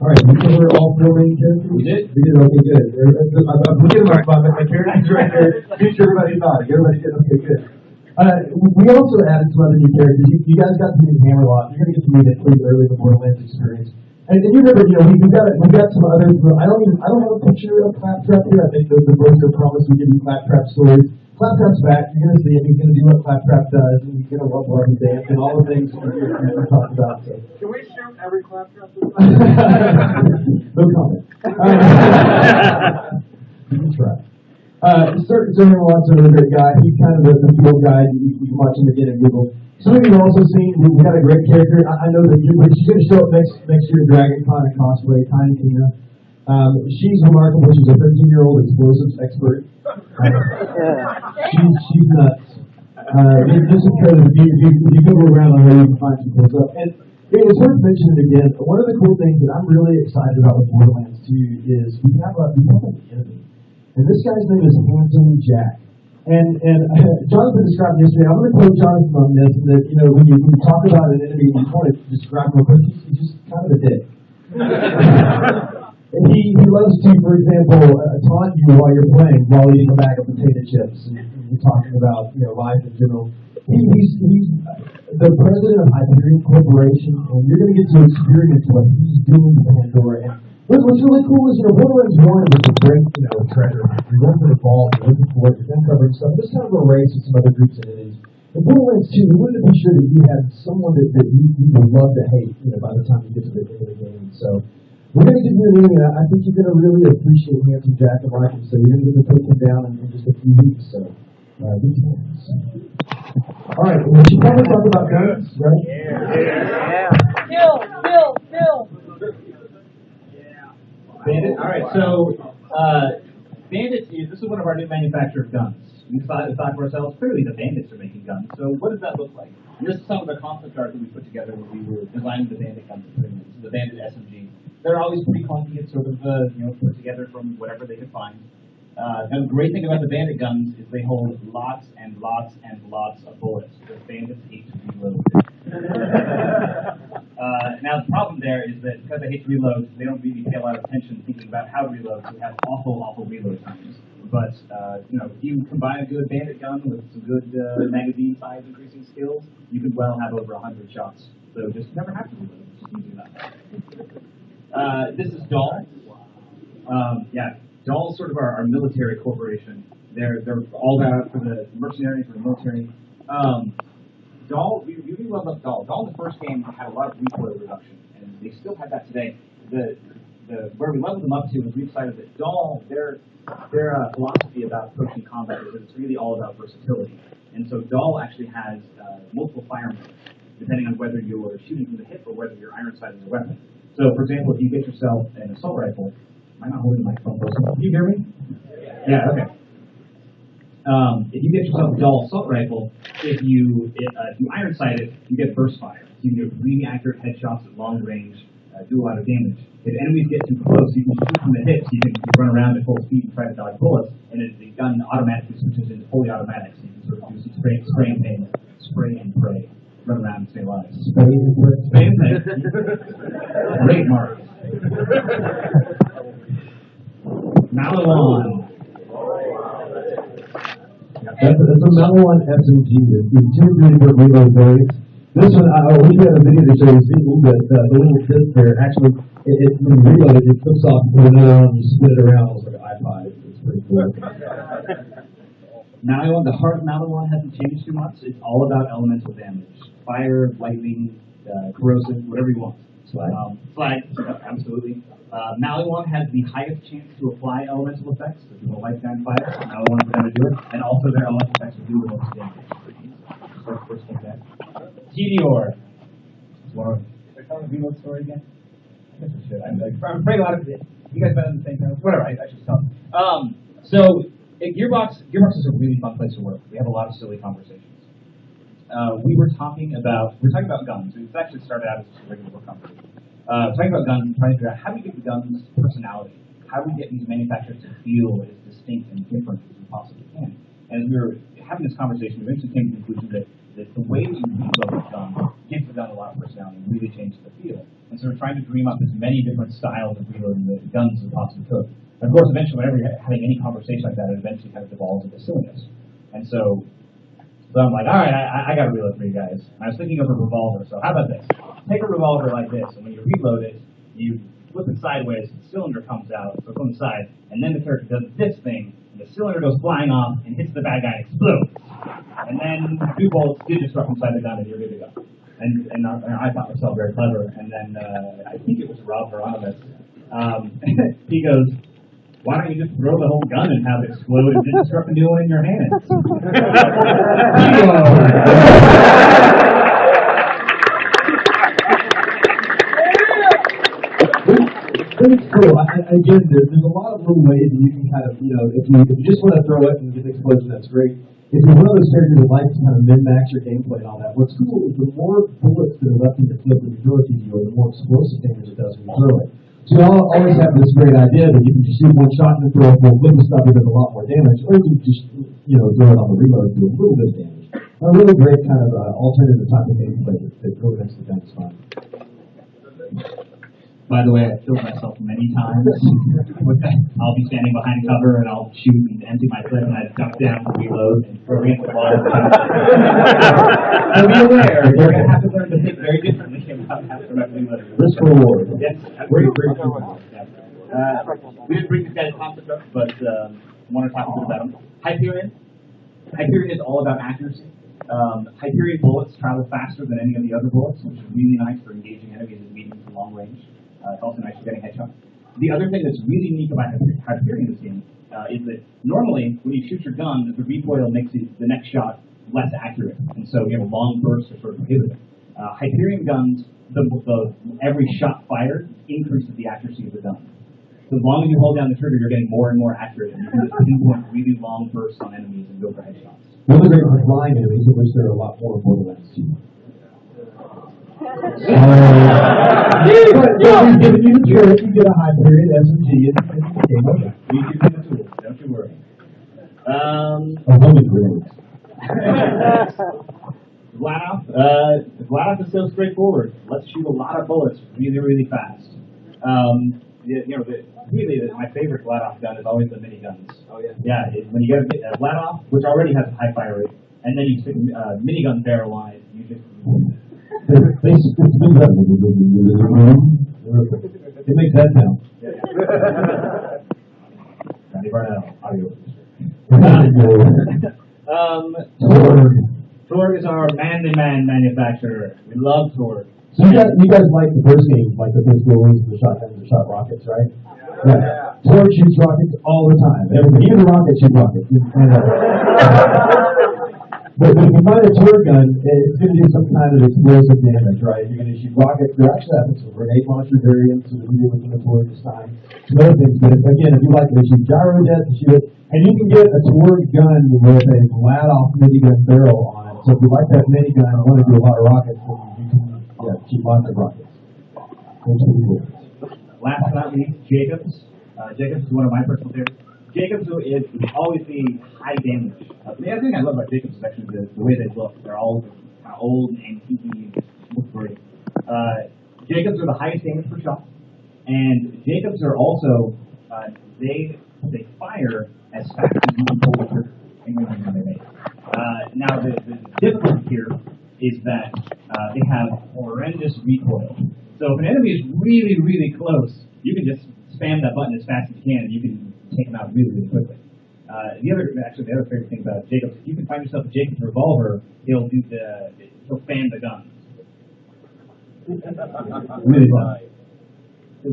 All right, we covered all four main characters? We did. We did, okay, good. I'm looking at my characters right there. Make sure everybody's nodding. Everybody good, okay, good. We also added some other new characters. You guys got to meet Hammerlock. You're going to get to meet it pretty early in the Borderlands experience. And you remember, we got some other. I don't have a picture of Claptrap here. I think the broker promised we give you Claptrap stories. Claptrap's back. You're going to see him. He's going to do what Claptrap does, and he's going to love and dance and all the things we're talking about. So. Can we shoot every Claptrap? No comment. You can try. Sir Hammerlock's a really great guy. He's kind of the field guy. You can watch him again and Google. Some of you have also seen, we had a great character. I know that she's going to show up next year at DragonCon and cosplay, Tiny Tina. She's remarkable. She's a 13-year-old explosives expert. She's nuts. Just because if you Google around on her, you can find some cool stuff. And it's worth mentioning again, one of the cool things that I'm really excited about with Borderlands 2 is we have an enemy. And this guy's name is Handsome Jack. And Jonathan described yesterday. I'm going to quote Jonathan on this. That when you talk about an enemy, you want to describe him real quick. He's just kind of a dick. And he loves to, for example, taunt you while you're playing, while eating a bag of potato chips, and you're talking about life in general. He's the president of Hyperion Corporation, and you're going to get to experience what he's doing to Pandora. And what's really cool is, Borderlands 1 was a great, treasure. You're going to evolve, you're looking for it, you're uncovering stuff. This kind of a race with some other groups and entities. In Borderlands 2, we wanted to be sure that you had someone that you would love to hate, by the time you get to the end of the game. So we're going to give you an enemy, and I think you're going to really appreciate Handsome Jack and like him. So you're going to get to take him down in just a few weeks. So be chance. All right, we should probably talk about guns, right? Yeah. Kill. Bandit. All right, so Bandit this is one of our new manufactured guns. We thought to ourselves, clearly the Bandits are making guns, so what does that look like? And this is some of the concept art that we put together when we were designing the Bandit guns. This is the Bandit SMG. They're always pretty clunky. It's sort of put together from whatever they could find. And the great thing about the Bandit guns is they hold lots and lots and lots of bullets. The Bandits hate to reload. Now the problem there is that because they hate to reload, they don't really pay a lot of attention thinking about how to reload. So we have awful reload times. But if you combine a good Bandit gun with some good magazine size increasing skills, you could well have over 100 shots. So just never have to reload. Just do that. This is Dahl. Dahl's sort of our military corporation. They're all out for the mercenaries, for the military. Dahl, we really love Dahl. Dahl in the first game had a lot of recoil reduction, and they still have that today. Where we leveled them up to is we decided that Dahl, their philosophy about approaching combat is that it's really all about versatility. And so Dahl actually has multiple fire modes, depending on whether you're shooting from the hip or whether you're iron sighting your weapon. So, for example, if you get yourself an assault rifle, am I not holding the microphone close enough? Can you hear me? Yeah, okay. If you get yourself a Dahl assault rifle, if you iron sight it, you get burst fire. You can get really accurate headshots at long range, do a lot of damage. If enemies get too close, you can shoot from the hips. You can run around at full speed and try to dodge bullets, and the gun automatically switches into fully automatic, so you can sort of do some spray and pray, run around and stay alive. Spray and pray. Great mark. Malawon. That's a Malawon SMG. There's two really good reload variants. This one, I wish we had a video to show you. See a little bit. The little disc there, actually, when you reload it, it flips off and put another on, and you spin it around. It's like an iPod. It's pretty cool. Malawon, the heart of Malawon hasn't changed too much. It's all about elemental damage. Fire, lightning, corrosive, whatever you want. Slag, absolutely. Malawon has the highest chance to apply elemental effects. If you don't like that fire, Malawon is going to do it. And also their elemental effects will do the most damage. First thing that. Tedior. Can I tell the reload story again? I guess I should. I'm afraid a lot of it. You guys been on the same time? Whatever, I should stop. So Gearbox is a really fun place to work. We have a lot of silly conversations. We were talking about guns. It actually started out as just a regular work conversation. Talking about guns and trying to figure out how do we get the guns' personality? How do we get these manufacturers to feel as distinct and different as we possibly can? And as we were having this conversation, we eventually came to the conclusion that that the way that you reload the gun gives the gun a lot of personality and really changes the feel. And so we're trying to dream up as many different styles of reloading the guns as we possibly could. And of course, eventually, whenever you're having any conversation like that, it eventually kind of devolves into silliness. And so I'm like, all right, I got a reload for you guys. And I was thinking of a revolver, so how about this? Take a revolver like this, and when you reload it, you flip it sideways, the cylinder comes out, so from the side, and then the character does this thing, and the cylinder goes flying off and hits the bad guy and explodes. And then 2 bullets did just struck inside the gun, and you're good to go. And I thought myself very clever, and then I think it was Rob Veronovitz. He goes, why don't you just throw the whole gun and have it explode and just start a new one in your hands? It's cool. Again, there's a lot of little ways that you can kind of, if you just want to throw it and get the explosion, that's great. If you're one of those characters that likes to kind of min-max your gameplay and all that, what's cool is the more bullets that are left in your clip when you throw it to you, the more explosive damage it does when you throw it. So you always have this great idea that you can just shoot one shot and throw a full clip of stuff that does a lot more damage, or you can just, throw it on the reload and do a little bit of damage. A really great kind of alternative type of gameplay that really makes the guns fun. By the way, I killed myself many times with that. I'll be standing behind cover and I'll shoot and empty my clip and I duck down to reload and throw against the wall. So be aware, you're going to have to learn to think very differently about how to reload. Risk reward. Yes, great. We didn't bring this guy to concept up, but want to talk a bit about him. Hyperion. Hyperion is all about accuracy. Hyperion bullets travel faster than any of the other bullets, which is really nice for engaging enemies at medium to long range. It's also nice for getting headshots. The other thing that's really unique about Hyperion in this game is that normally when you shoot your gun, the recoil makes the next shot less accurate, and so you have a long burst or sort of prohibitive. Hyperion guns, every shot fired increases the accuracy of the gun. So as long as you hold down the trigger, you're getting more and more accurate, and you can just pinpoint really long bursts on enemies and go for headshots. One of the great flying enemies, of which there are a lot more in Borderlands 2. We've given you the choice. You get a Hyperion, SMG, and game over. We give you the tools, don't you worry. Vladoff is so straightforward. Let's shoot a lot of bullets really, really fast. My favorite Vladoff gun is always the miniguns. Oh yeah. Yeah, when you get a Vladoff, which already has a high fire rate, and then you stick minigun barrel on it, you just. They make that sound. Torg is our man-to-man manufacturer. We love Torg. So you guys like the first game, like the pistol and the shotguns and shot rockets, right? Yeah. Torg shoots rockets all the time. Even the rockets shoot rockets. But if you find a Torg gun, it's going to do some kind of explosive damage, right? You're going to shoot rockets. There actually have some grenade launcher variants that we did within the Torg this time. Some other things. But if you like to shoot gyro jets, shoot it. And you can get a Torg gun with a Vladoff minigun barrel on it. So if you like that minigun and want to do a lot of rockets, then you can shoot lots of rockets. That's pretty cool. Last but not least, Jacobs. Jacobs is one of my personal favorites. Jacobs will always be high damage. The other thing I love about Jacobs is actually the way they look. They're all kind of old and antique and look great. Jacobs are the highest damage per shot, and Jacobs are also they fire as fast as you can pull the trigger. Now the difficulty here is that they have horrendous recoil. So if an enemy is really, really close, you can just spam that button as fast as you can, and you can take them out really, really quickly. The other favorite thing about Jacobs, if you can find yourself a Jacobs revolver, he'll fan the gun. Really fun.